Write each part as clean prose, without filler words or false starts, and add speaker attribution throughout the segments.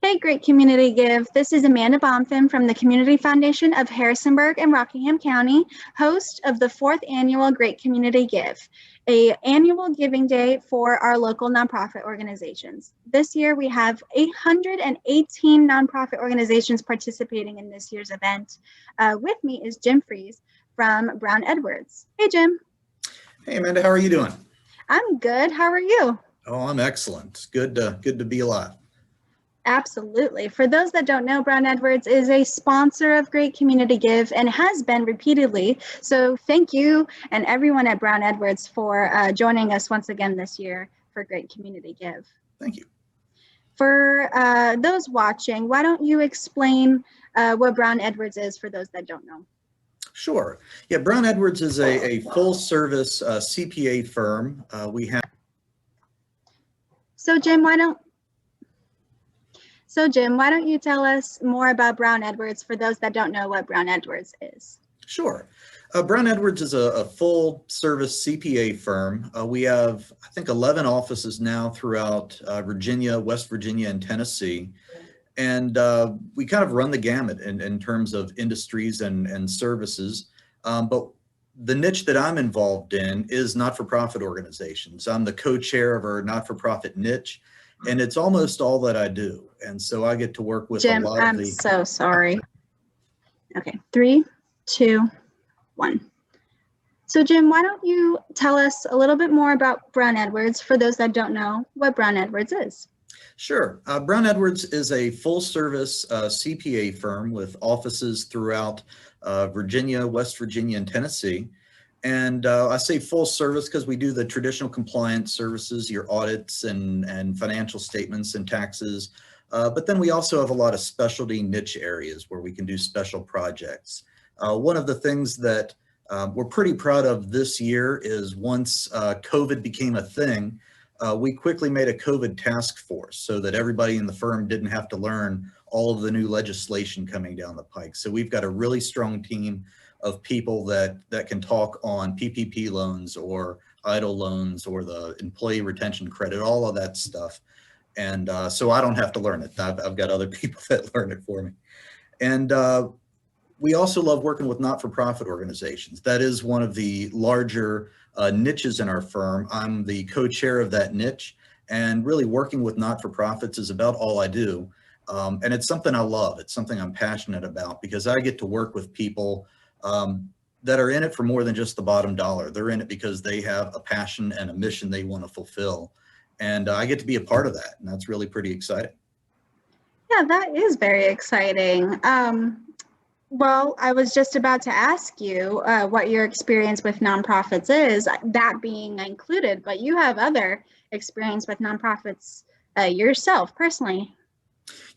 Speaker 1: Hey, Great Community Give. This is Amanda Bonfim from the Community Foundation of Harrisonburg and Rockingham County, host of the 4th annual Great Community Give, an annual giving day for our local nonprofit organizations. This year, we have 818 nonprofit organizations participating in this year's event. With me is Jim Fries from Brown Edwards. Hey, Jim.
Speaker 2: Hey, Amanda, how are you doing?
Speaker 1: I'm good. How are you?
Speaker 2: Oh, I'm excellent. Good to be alive.
Speaker 1: Absolutely. For those that don't know, Brown Edwards is a sponsor of Great Community Give and has been repeatedly. So thank you and everyone at Brown Edwards for joining us once again this year for Great Community Give.
Speaker 2: Thank you.
Speaker 1: For those watching, why don't you explain what Brown Edwards is for those that don't know?
Speaker 2: Sure. Yeah, Brown Edwards is a full service CPA firm.
Speaker 1: So Jim, why don't you tell us more about Brown Edwards for those that don't know what Brown Edwards is?
Speaker 2: Sure. Brown Edwards is a full service CPA firm. We have, I think, 11 offices now throughout Virginia, West Virginia, and Tennessee. And we kind of run the gamut in terms of industries and services. But the niche that I'm involved in is not-for-profit organizations. I'm the co-chair of our not-for-profit niche. And it's almost all that I do. And so I get to work with
Speaker 1: Jim,
Speaker 2: a lot
Speaker 1: I'm
Speaker 2: of the...
Speaker 1: so sorry. Okay, 3, 2, 1. So Jim, why don't you tell us a little bit more about Brown Edwards for those that don't know what Brown Edwards is?
Speaker 2: Sure. Brown Edwards is a full service CPA firm with offices throughout Virginia, West Virginia, and Tennessee. And I say full service because we do the traditional compliance services, your audits and financial statements and taxes. But then we also have a lot of specialty niche areas where we can do special projects. One of the things that we're pretty proud of this year is once COVID became a thing, we quickly made a COVID task force so that everybody in the firm didn't have to learn all of the new legislation coming down the pike. So we've got a really strong team of people that can talk on PPP loans or EIDL loans or the employee retention credit, all of that stuff. And so I don't have to learn it. I've got other people that learn it for me. And we also love working with not-for-profit organizations. That is one of the larger niches in our firm. I'm the co-chair of that niche, and really working with not-for-profits is about all I do. And it's something I love. It's something I'm passionate about because I get to work with people that are in it for more than just the bottom dollar. They're in it because they have a passion and a mission they want to fulfill. And I get to be a part of that. And that's really pretty exciting.
Speaker 1: Yeah, that is very exciting. Well, I was just about to ask you what your experience with nonprofits is, that being included, but you have other experience with nonprofits yourself personally.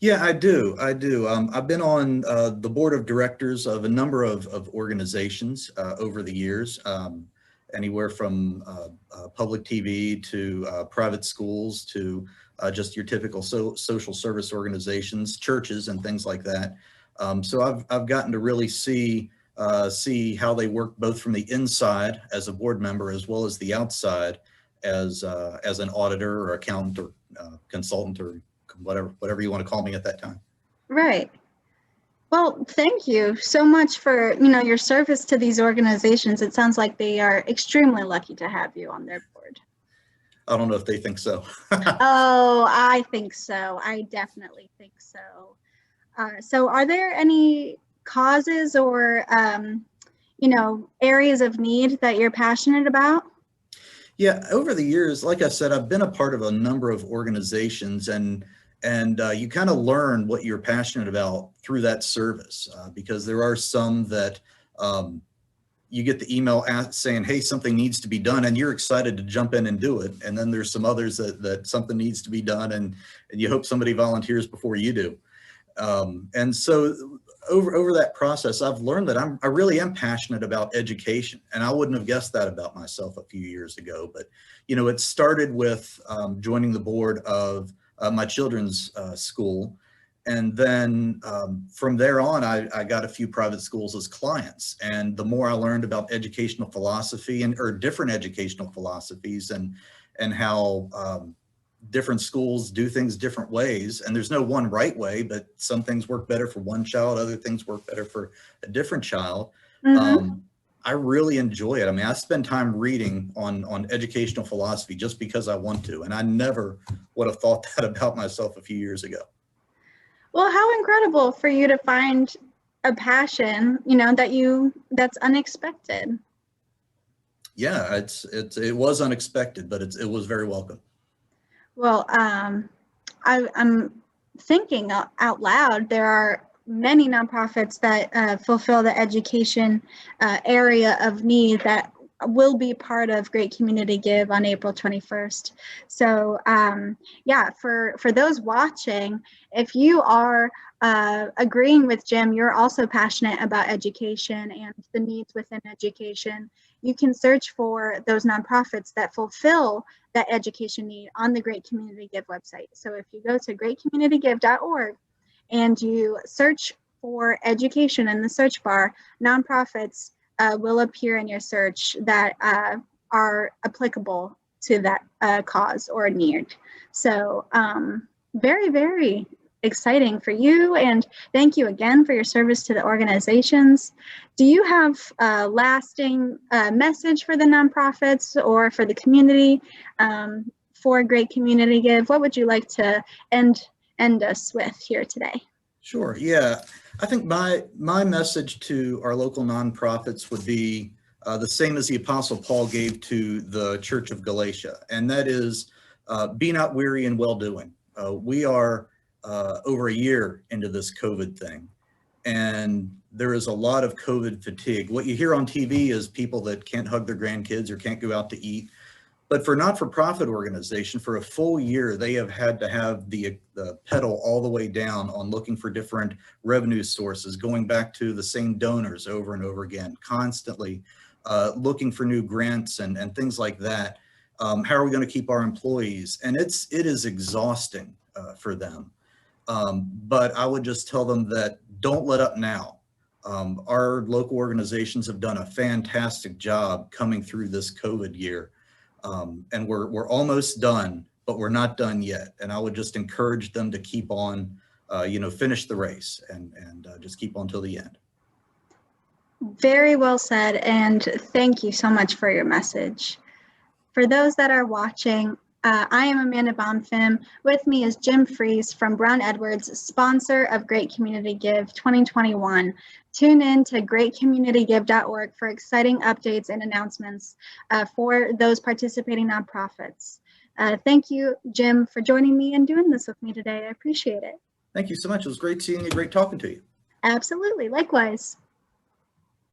Speaker 2: Yeah, I do. I've been on the board of directors of a number of organizations over the years, anywhere from public TV to private schools to just your typical social service organizations, churches, and things like that. So I've gotten to really see how they work both from the inside as a board member as well as the outside as an auditor or accountant or consultant or whatever you want to call me at that time.
Speaker 1: Right. Well, thank you so much for your service to these organizations. It sounds like they are extremely lucky to have you on their board.
Speaker 2: I don't know if they think so.
Speaker 1: Oh, I think so. I definitely think so. So are there any causes or, areas of need that you're passionate about?
Speaker 2: Yeah, over the years, like I said, I've been a part of a number of organizations and you kind of learn what you're passionate about through that service because there are some that you get the email saying, hey, something needs to be done, and you're excited to jump in and do it. And then there's some others that something needs to be done and you hope somebody volunteers before you do. And so over that process, I've learned that I really am passionate about education, and I wouldn't have guessed that about myself a few years ago. But, it started with joining the board of my children's school. And then from there on, I got a few private schools as clients. And the more I learned about educational philosophy or different educational philosophies and how different schools do things different ways, and there's no one right way, but some things work better for one child, other things work better for a different child.
Speaker 1: Mhm.
Speaker 2: I really enjoy it. I mean, I spend time reading on educational philosophy just because I want to, and I never would have thought that about myself a few years ago.
Speaker 1: Well, how incredible for you to find a passion, that's unexpected.
Speaker 2: Yeah, it was unexpected, but it was very welcome.
Speaker 1: Well, I'm thinking out loud. There are many nonprofits that fulfill the education area of need that will be part of Great Community Give on April 21st. So yeah, for those watching, if you are agreeing with Jim, you're also passionate about education and the needs within education, you can search for those nonprofits that fulfill that education need on the Great Community Give website. So if you go to greatcommunitygive.org and you search for education in the search bar, nonprofits will appear in your search that are applicable to that cause or need. So very, very exciting for you, and thank you again for your service to the organizations. Do you have a lasting message for the nonprofits or for the community for Great Community Give? What would you like to end us with here today?
Speaker 2: Sure. Yeah, I think my message to our local nonprofits would be the same as the Apostle Paul gave to the Church of Galatia, and that is, be not weary in well doing. We are over a year into this COVID thing, and there is a lot of COVID fatigue. What you hear on TV is people that can't hug their grandkids or can't go out to eat. But for not-for-profit organization, for a full year, they have had to have the pedal all the way down on looking for different revenue sources, going back to the same donors over and over again, constantly looking for new grants and things like that. How are we going to keep our employees? And it is exhausting for them. But I would just tell them that don't let up now. Our local organizations have done a fantastic job coming through this COVID year. And we're almost done, but we're not done yet. And I would just encourage them to keep on, finish the race and just keep on till the end.
Speaker 1: Very well said, and thank you so much for your message. For those that are watching, I am Amanda Bonfim. With me is Jim Fries from Brown Edwards, sponsor of Great Community Give 2021. Tune in to greatcommunitygive.org for exciting updates and announcements for those participating nonprofits. Thank you, Jim, for joining me and doing this with me today. I appreciate it.
Speaker 2: Thank you so much. It was great seeing you, great talking to you.
Speaker 1: Absolutely, likewise.